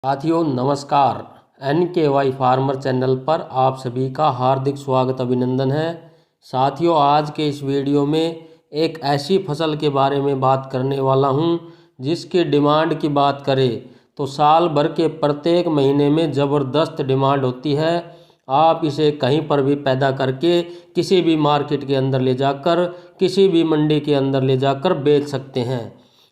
साथियों नमस्कार। NKY farmer channel पर आप सभी का हार्दिक स्वागत अभिनंदन है। साथियों आज के इस वीडियो में एक ऐसी फसल के बारे में बात करने वाला हूं जिसकी डिमांड की बात करें तो साल भर के प्रत्येक महीने में ज़बरदस्त डिमांड होती है। आप इसे कहीं पर भी पैदा करके किसी भी मार्केट के अंदर ले जाकर किसी भी मंडी के अंदर ले जाकर बेच सकते हैं।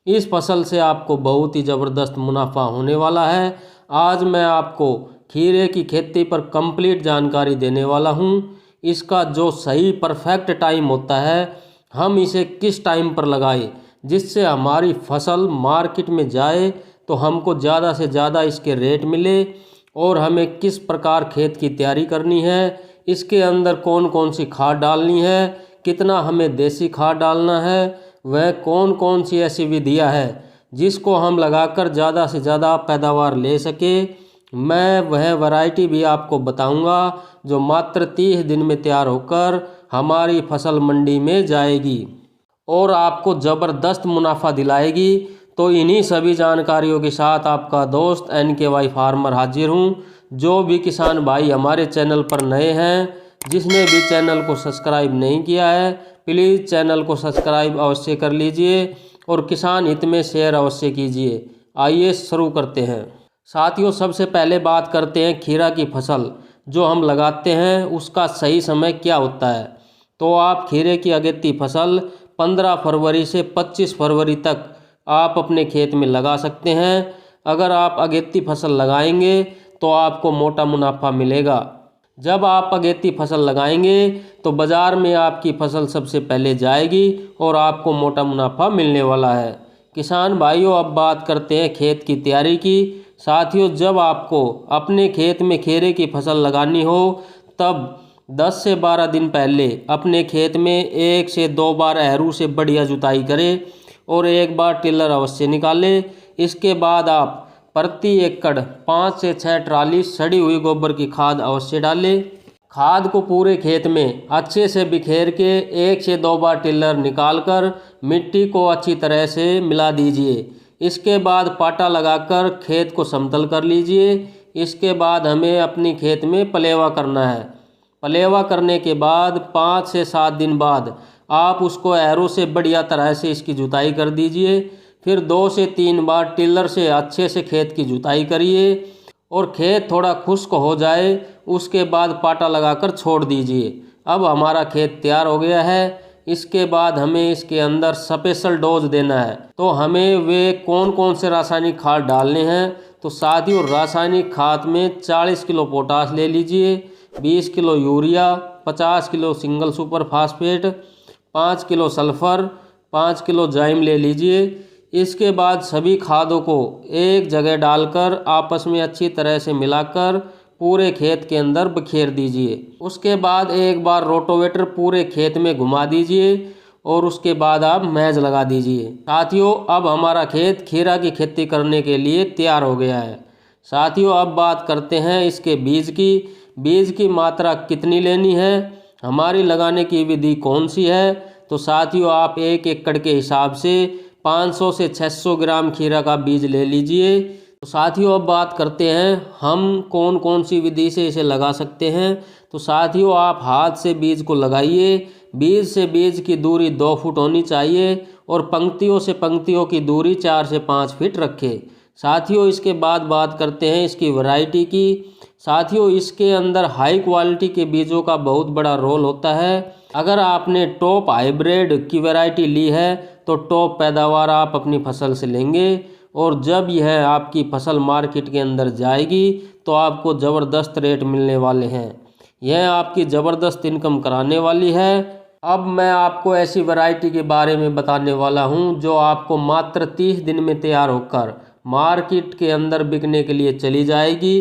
इस फसल से आपको बहुत ही ज़बरदस्त मुनाफा होने वाला है। आज मैं आपको खीरे की खेती पर कंप्लीट जानकारी देने वाला हूं। इसका जो सही परफेक्ट टाइम होता है, हम इसे किस टाइम पर लगाएं जिससे हमारी फसल मार्केट में जाए तो हमको ज़्यादा से ज़्यादा इसके रेट मिले, और हमें किस प्रकार खेत की तैयारी करनी है, इसके अंदर कौन कौन सी खाद डालनी है, कितना हमें देसी खाद डालना है, वह कौन कौन सी ऐसी विधियाँ है जिसको हम लगाकर ज़्यादा से ज़्यादा पैदावार ले सके। मैं वह वैरायटी भी आपको बताऊंगा जो मात्र 30 दिन में तैयार होकर हमारी फसल मंडी में जाएगी और आपको ज़बरदस्त मुनाफा दिलाएगी। तो इन्हीं सभी जानकारियों के साथ आपका दोस्त NKY फार्मर हाजिर हूँ। जो भी किसान भाई हमारे चैनल पर नए हैं, जिसने भी चैनल को सब्सक्राइब नहीं किया है, प्लीज़ चैनल को सब्सक्राइब अवश्य कर लीजिए और किसान हित में शेयर अवश्य कीजिए। आइए शुरू करते हैं। साथियों सबसे पहले बात करते हैं खीरा की फसल जो हम लगाते हैं उसका सही समय क्या होता है। तो आप खीरे की अगेती फसल 15 फरवरी से 25 फरवरी तक आप अपने खेत में लगा सकते हैं। अगर आप अगेती फसल लगाएंगे तो आपको मोटा मुनाफा मिलेगा। जब आप अगेती फसल लगाएंगे तो बाज़ार में आपकी फसल सबसे पहले जाएगी और आपको मोटा मुनाफा मिलने वाला है। किसान भाइयों अब बात करते हैं खेत की तैयारी की। साथियों जब आपको अपने खेत में खीरे की फसल लगानी हो तब 10 से 12 दिन पहले अपने खेत में 1 से 2 बार एहरू से बढ़िया जुताई करें और 1 बार टिलर अवश्य निकालें। इसके बाद आप प्रति एकड़ 5 से 6 ट्राली सड़ी हुई गोबर की खाद अवश्य डालें। खाद को पूरे खेत में अच्छे से बिखेर के 1 से 2 बार टिलर निकालकर मिट्टी को अच्छी तरह से मिला दीजिए। इसके बाद पाटा लगाकर खेत को समतल कर लीजिए। इसके बाद हमें अपनी खेत में पलेवा करना है। पलेवा करने के बाद 5 से 7 दिन बाद आप उसको एरो से बढ़िया तरह से इसकी जुताई कर दीजिए। फिर 2 से 3 बार टिलर से अच्छे से खेत की जुताई करिए और खेत थोड़ा खुश्क हो जाए उसके बाद पाटा लगाकर छोड़ दीजिए। अब हमारा खेत तैयार हो गया है। इसके बाद हमें इसके अंदर स्पेशल डोज देना है। तो हमें वे कौन कौन से रासायनिक खाद डालने हैं। तो साथियों रासायनिक खाद में 40 किलो पोटास ले लीजिए, 20 kilo urea, 50 kilo single super phosphate, 5 kilo sulphur, 5 kilo जाइम ले लीजिए। इसके बाद सभी खादों को एक जगह डालकर आपस में अच्छी तरह से मिलाकर पूरे खेत के अंदर बिखेर दीजिए। उसके बाद एक बार रोटोवेटर पूरे खेत में घुमा दीजिए और उसके बाद आप मैज लगा दीजिए। साथियों अब हमारा खेत खीरा की खेती करने के लिए तैयार हो गया है। साथियों अब बात करते हैं इसके बीज की। बीज की मात्रा कितनी लेनी है, हमारी लगाने की विधि कौन सी है। तो साथियों आप 1 एकड़ के हिसाब से 500 से 600 ग्राम खीरा का बीज ले लीजिए। तो साथियों अब बात करते हैं हम कौन कौन सी विधि से इसे लगा सकते हैं। तो साथियों आप हाथ से बीज को लगाइए। बीज से बीज की दूरी 2 फुट होनी चाहिए और पंक्तियों से पंक्तियों की दूरी 4 से 5 फीट रखें। साथियों इसके बाद बात करते हैं इसकी वैरायटी की। साथियों इसके अंदर हाई क्वालिटी के बीजों का बहुत बड़ा रोल होता है। अगर आपने टॉप हाइब्रिड की वैरायटी ली है तो टॉप पैदावार आप अपनी फसल से लेंगे और जब यह आपकी फसल मार्केट के अंदर जाएगी तो आपको ज़बरदस्त रेट मिलने वाले हैं। यह आपकी ज़बरदस्त इनकम कराने वाली है। अब मैं आपको ऐसी वैरायटी के बारे में बताने वाला हूं जो आपको मात्र 30 दिन में तैयार होकर मार्केट के अंदर बिकने के लिए चली जाएगी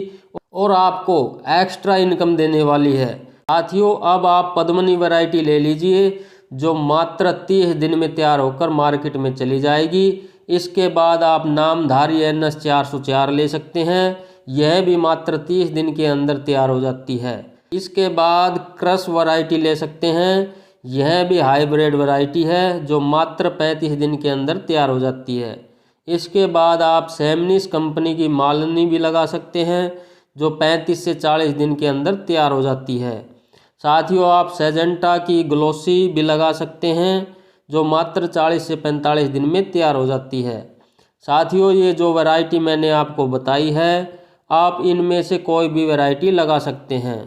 और आपको एक्स्ट्रा इनकम देने वाली है। साथियों अब आप पद्मनी वैरायटी ले लीजिए जो मात्र 30 दिन में तैयार होकर मार्केट में चली जाएगी। इसके बाद आप नामधारी NS 404 ले सकते हैं। यह भी मात्र 30 दिन के अंदर तैयार हो जाती है। इसके बाद क्रश वैरायटी ले सकते हैं। यह भी हाइब्रिड वैरायटी है जो मात्र 35 दिन के अंदर तैयार हो जाती है। इसके बाद आप सेमनिस कंपनी की मालनी भी लगा सकते हैं, जो 35 से 40 दिन के अंदर तैयार हो जाती है। साथियों, आप सेजेंटा की ग्लोसी भी लगा सकते हैं, जो मात्र 40 से 45 दिन में तैयार हो जाती है। साथियों, ये जो वैरायटी मैंने आपको बताई है, आप इनमें से कोई भी वैरायटी लगा सकते हैं।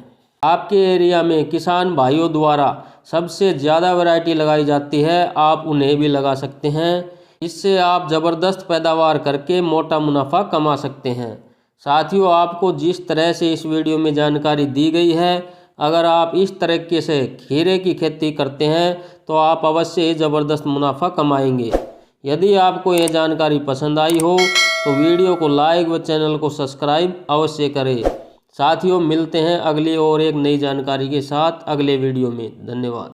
आपके एरिया में किसान भाइयों द्वारा सबसे ज़्यादा वैरायटी लगाई जाती है, आप उन्हें भी लगा सकते हैं। इससे आप ज़बरदस्त पैदावार करके मोटा मुनाफा कमा सकते हैं। साथियों, आपको जिस तरह से इस वीडियो में जानकारी दी गई है, अगर आप इस तरीके से खीरे की खेती करते हैं तो आप अवश्य ही ज़बरदस्त मुनाफा कमाएंगे। यदि आपको यह जानकारी पसंद आई हो तो वीडियो को लाइक व चैनल को सब्सक्राइब अवश्य करें। साथियों, मिलते हैं अगली और एक नई जानकारी के साथ अगले वीडियो में। धन्यवाद।